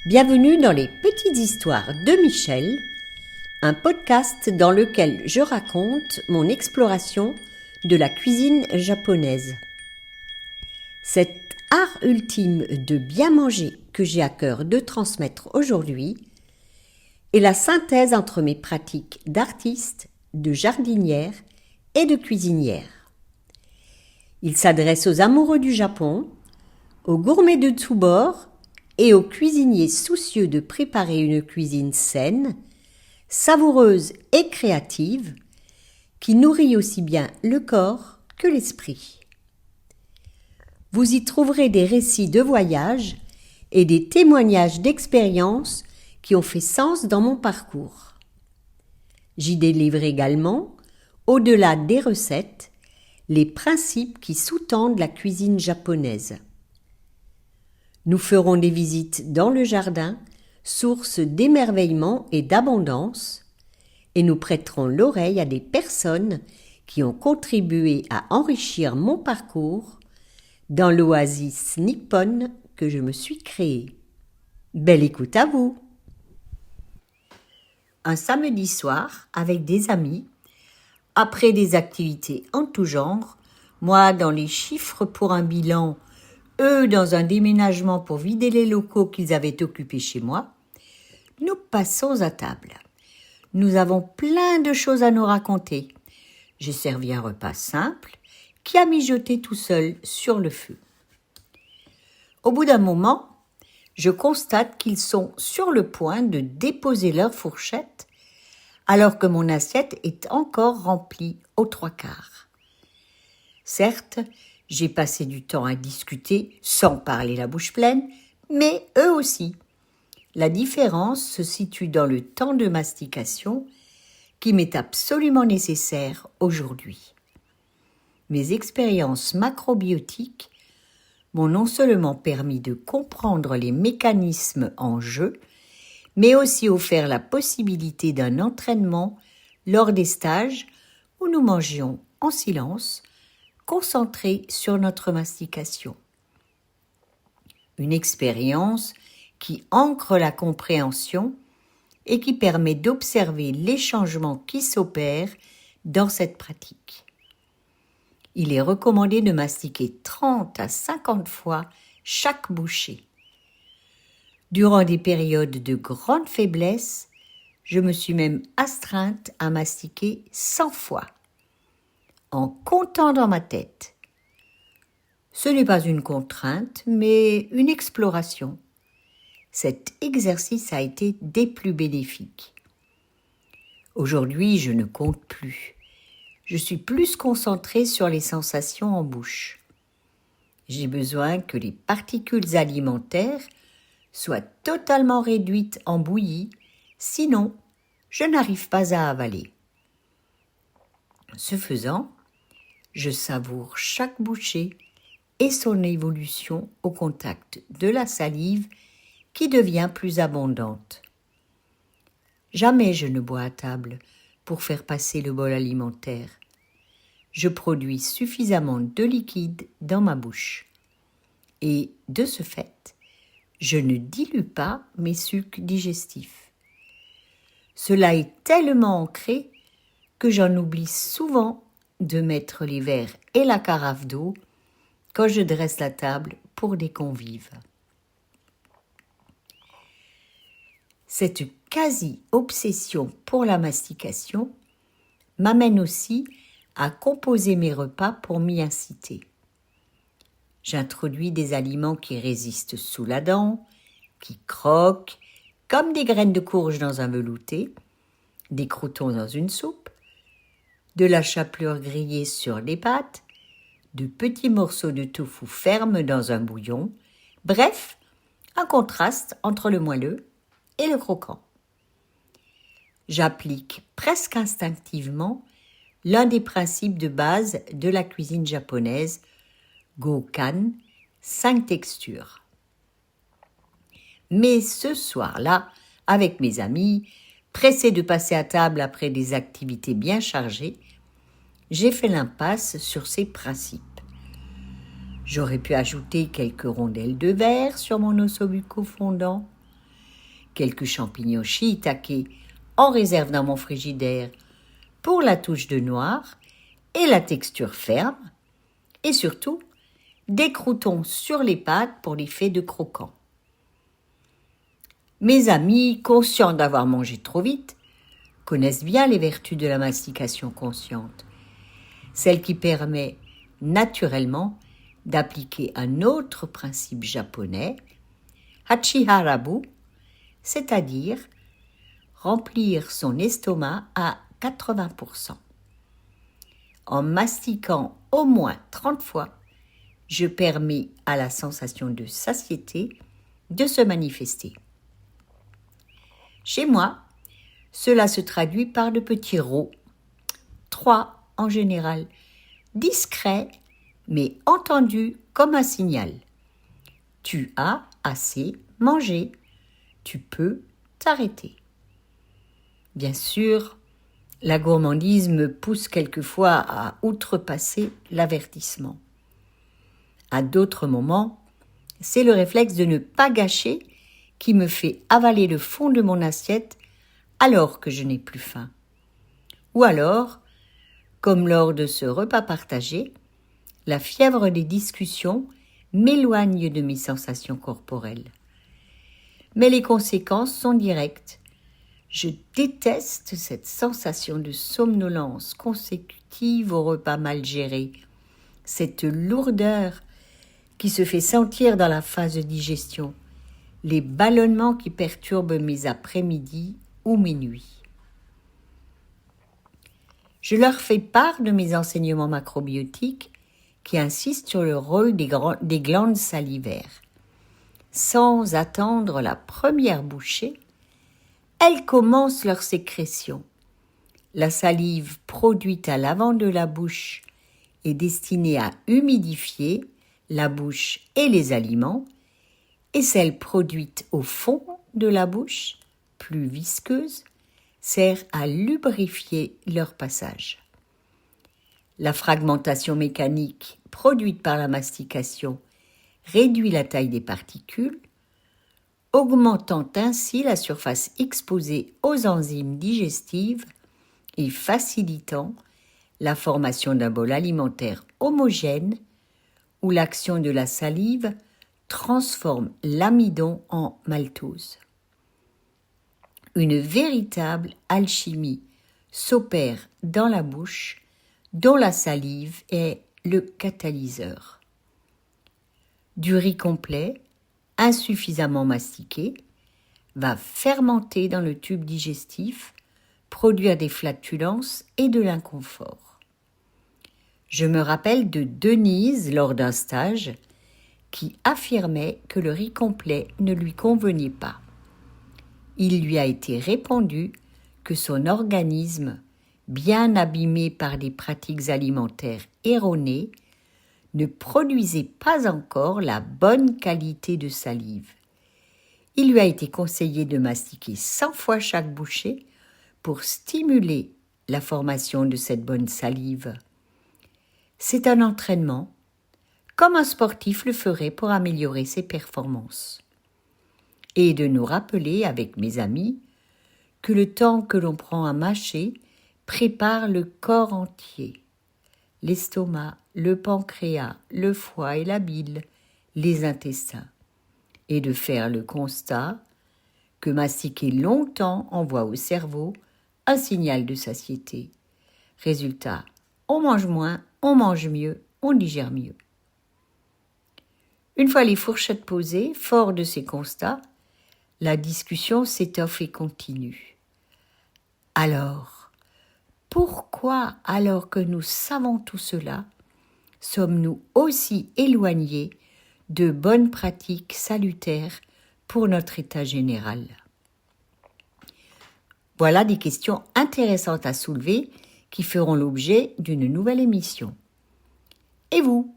Bienvenue dans les Petites Histoires de Michel, un podcast dans lequel je raconte mon exploration de la cuisine japonaise. Cet art ultime de bien manger que j'ai à cœur de transmettre aujourd'hui est la synthèse entre mes pratiques d'artiste, de jardinière et de cuisinière. Il s'adresse aux amoureux du Japon, aux gourmets de tous bords et aux cuisiniers soucieux de préparer une cuisine saine, savoureuse et créative, qui nourrit aussi bien le corps que l'esprit. Vous y trouverez des récits de voyage et des témoignages d'expériences qui ont fait sens dans mon parcours. J'y délivre également, au-delà des recettes, les principes qui sous-tendent la cuisine japonaise. Nous ferons des visites dans le jardin, source d'émerveillement et d'abondance, et nous prêterons l'oreille à des personnes qui ont contribué à enrichir mon parcours dans l'oasis nippone que je me suis créée. Belle écoute à vous! Un samedi soir, avec des amis, après des activités en tout genre, moi dans les chiffres pour un bilan, eux dans un déménagement pour vider les locaux qu'ils avaient occupés chez moi, nous passons à table. Nous avons plein de choses à nous raconter. J'ai servi un repas simple qui a mijoté tout seul sur le feu. Au bout d'un moment, je constate qu'ils sont sur le point de déposer leur fourchette alors que mon assiette est encore remplie aux 3/4. Certes, j'ai passé du temps à discuter sans parler la bouche pleine, mais eux aussi. La différence se situe dans le temps de mastication qui m'est absolument nécessaire aujourd'hui. Mes expériences macrobiotiques m'ont non seulement permis de comprendre les mécanismes en jeu, mais aussi offert la possibilité d'un entraînement lors des stages où nous mangions en silence, concentrés sur notre mastication. Une expérience qui ancre la compréhension et qui permet d'observer les changements qui s'opèrent dans cette pratique. Il est recommandé de mastiquer 30 à 50 fois chaque bouchée. Durant des périodes de grande faiblesse, je me suis même astreinte à mastiquer 100 fois, en comptant dans ma tête. Ce n'est pas une contrainte, mais une exploration. Cet exercice a été des plus bénéfiques. Aujourd'hui, je ne compte plus. Je suis plus concentrée sur les sensations en bouche. J'ai besoin que les particules alimentaires soient totalement réduites en bouillie, sinon je n'arrive pas à avaler. Ce faisant, je savoure chaque bouchée et son évolution au contact de la salive qui devient plus abondante. Jamais je ne bois à table pour faire passer le bol alimentaire. Je produis suffisamment de liquide dans ma bouche. Et de ce fait, je ne dilue pas mes sucs digestifs. Cela est tellement ancré que j'en oublie souvent de mettre les verres et la carafe d'eau quand je dresse la table pour des convives. Cette quasi-obsession pour la mastication m'amène aussi à composer mes repas pour m'y inciter. J'introduis des aliments qui résistent sous la dent, qui croquent, comme des graines de courge dans un velouté, des croûtons dans une soupe, de la chapelure grillée sur des pâtes, de petits morceaux de tofu fermes dans un bouillon, bref, un contraste entre le moelleux et le croquant. J'applique presque instinctivement l'un des principes de base de la cuisine japonaise, Gokan, 5 textures. Mais ce soir-là, avec mes amis, pressés de passer à table après des activités bien chargées, j'ai fait l'impasse sur ces principes. J'aurais pu ajouter quelques rondelles de verre sur mon ossobuco fondant, quelques champignons shiitake en réserve dans mon frigidaire pour la touche de noir et la texture ferme, et surtout des croûtons sur les pâtes pour l'effet de croquant. Mes amis, conscients d'avoir mangé trop vite, connaissent bien les vertus de la mastication consciente, celle qui permet naturellement d'appliquer un autre principe japonais, Hachiharabu, c'est-à-dire remplir son estomac à 80%. En mastiquant au moins 30 fois, je permets à la sensation de satiété de se manifester. Chez moi, cela se traduit par de petits rots, 3 en général, discrets mais entendus comme un signal. Tu as assez mangé, tu peux t'arrêter. Bien sûr, la gourmandise me pousse quelquefois à outrepasser l'avertissement. À d'autres moments, c'est le réflexe de ne pas gâcher qui me fait avaler le fond de mon assiette alors que je n'ai plus faim. Ou alors, comme lors de ce repas partagé, la fièvre des discussions m'éloigne de mes sensations corporelles. Mais les conséquences sont directes. Je déteste cette sensation de somnolence consécutive au repas mal géré, cette lourdeur qui se fait sentir dans la phase de digestion, les ballonnements qui perturbent mes après-midi ou mes nuits. Je leur fais part de mes enseignements macrobiotiques qui insistent sur le rôle des glandes salivaires. Sans attendre la première bouchée, elles commencent leur sécrétion. La salive produite à l'avant de la bouche est destinée à humidifier la bouche et les aliments, et celle produite au fond de la bouche, plus visqueuse, sert à lubrifier leur passage. La fragmentation mécanique produite par la mastication réduit la taille des particules, augmentant ainsi la surface exposée aux enzymes digestives et facilitant la formation d'un bol alimentaire homogène où l'action de la salive transforme l'amidon en maltose. Une véritable alchimie s'opère dans la bouche, dont la salive est le catalyseur. Du riz complet, insuffisamment mastiqué, va fermenter dans le tube digestif, produire des flatulences et de l'inconfort. Je me rappelle de Denise lors d'un stage qui affirmait que le riz complet ne lui convenait pas. Il lui a été répondu que son organisme, bien abîmé par des pratiques alimentaires erronées, ne produisait pas encore la bonne qualité de salive. Il lui a été conseillé de mastiquer 100 fois chaque bouchée pour stimuler la formation de cette bonne salive. C'est un entraînement, comme un sportif le ferait pour améliorer ses performances. Et de nous rappeler avec mes amis que le temps que l'on prend à mâcher prépare le corps entier, l'estomac, le pancréas, le foie et la bile, les intestins, et de faire le constat que mastiquer longtemps envoie au cerveau un signal de satiété. Résultat, on mange moins, on mange mieux, on digère mieux. Une fois les fourchettes posées, fort de ces constats, la discussion s'étoffe et continue. Alors, pourquoi, alors que nous savons tout cela, sommes-nous aussi éloignés de bonnes pratiques salutaires pour notre état général? Voilà des questions intéressantes à soulever qui feront l'objet d'une nouvelle émission. Et vous,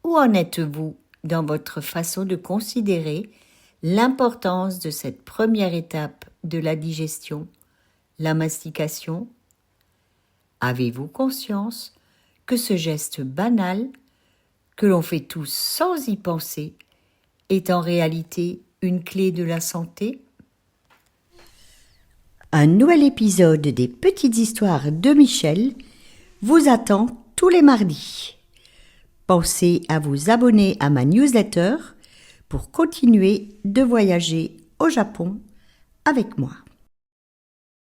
où en êtes-vous dans votre façon de considérer l'importance de cette première étape de la digestion, la mastication? Avez-vous conscience que ce geste banal, que l'on fait tous sans y penser, est en réalité une clé de la santé? Un nouvel épisode des Petites Histoires de Michel vous attend tous les mardis. Pensez à vous abonner à ma newsletter pour continuer de voyager au Japon avec moi.